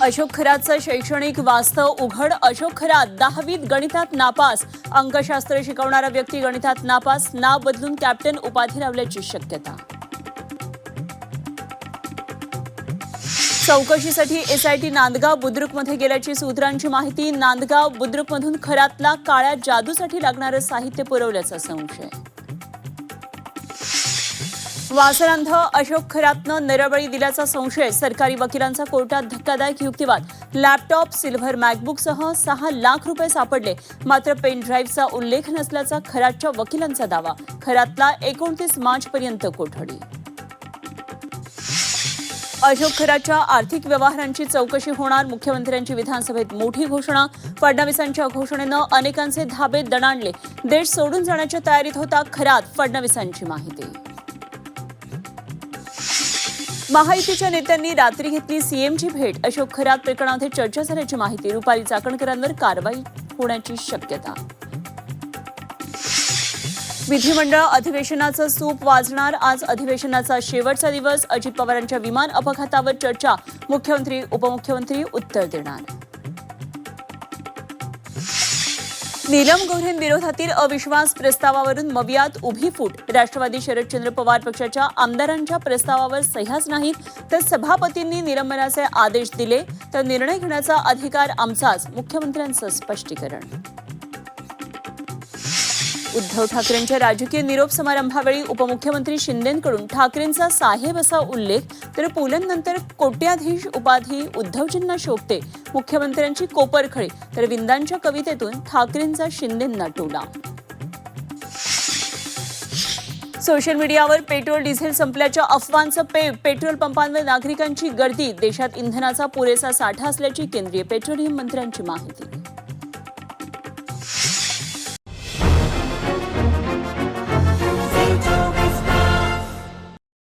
अशोक खरातचं शैक्षणिक वास्तव उघड. अशोक खरात 10वीत गणितात नापास. अंकशास्त्र शिकवणारा व्यक्ती गणितात नापास. नाव बदलून कॅप्टन उपाधी लावल्याची शक्यता. चौकशीसाठी एसआयटी नांदगाव बुद्रुकमध्ये गेल्याची सूत्रांची माहिती. नांदगाव बुद्रुकमधून खरातला काळ्या जादूसाठी लागणारं साहित्य पुरवल्याचा संशय. वासनांध अशोक खरातनं नरबळी दिल्याचा संशय. सरकारी वकिलांचा कोर्टात धक्कादायक युक्तिवाद. लॅपटॉप, सिल्व्हर मॅकबुकसह 6 लाख रुपये सापडले. मात्र पेन ड्राईव्हचा उल्लेख नसल्याचा खरातच्या वकिलांचा दावा. खरातला 29 मार्चपर्यंत कोठडी. अशोक खरातच्या आर्थिक व्यवहारांची चौकशी होणार. मुख्यमंत्र्यांची विधानसभेत मोठी घोषणा. फडणवीसांच्या घोषणेनं अनेकांचे धाबे दणाणले. देश सोडून जाण्याच्या तयारीत होता खरात. फडणवीसांची माहिती. महायुतीच्या नेत्यांनी रात्री घेतली सीएमची भेट. अशोक खरात प्रकरणामध्ये चर्चा झाल्याची माहिती. रुपाली चाकणकरांवर कारवाई होण्याची शक्यता. विधिमंडळ अधिवेशनाचं सूप वाजणार. आज अधिवेशनाचा शेवटचा दिवस. अजित पवारांच्या विमान अपघातावर चर्चा. मुख्यमंत्री उपमुख्यमंत्री उत्तर देणार. नीलम गोऱ्हेंविरोधातील अविश्वास प्रस्तावावरून मवियात उभी फूट. राष्ट्रवादी शरदचंद्र पवार पक्षाच्या आमदारांच्या प्रस्तावावर सह्याच नाहीत तर सभापतींनी निलंबनाचे आदेश दिले तर निर्णय घेण्याचा अधिकार आमचाच. मुख्यमंत्र्यांचं स्पष्टीकरण. उद्धव ठाकरेंच्या राजकीय निरोप समारंभावेळी उपमुख्यमंत्री शिंदेंकडून ठाकरेंचा साहेब असा उल्लेख तर पुलंनंतर कोट्याधीश उपाधी उद्धवजींना शोभते. मुख्यमंत्र्यांची कोपरखळी तर विंदांच्या कवितेतून ठाकरेंचा शिंदेंना टोला. सोशल मीडियावर पेट्रोल डिझेल संपल्याच्या अफवांचं पेट्रोल पंपांवर नागरिकांची गर्दी. देशात इंधनाचा पुरेसा साठा असल्याची केंद्रीय पेट्रोलियम मंत्र्यांची माहिती.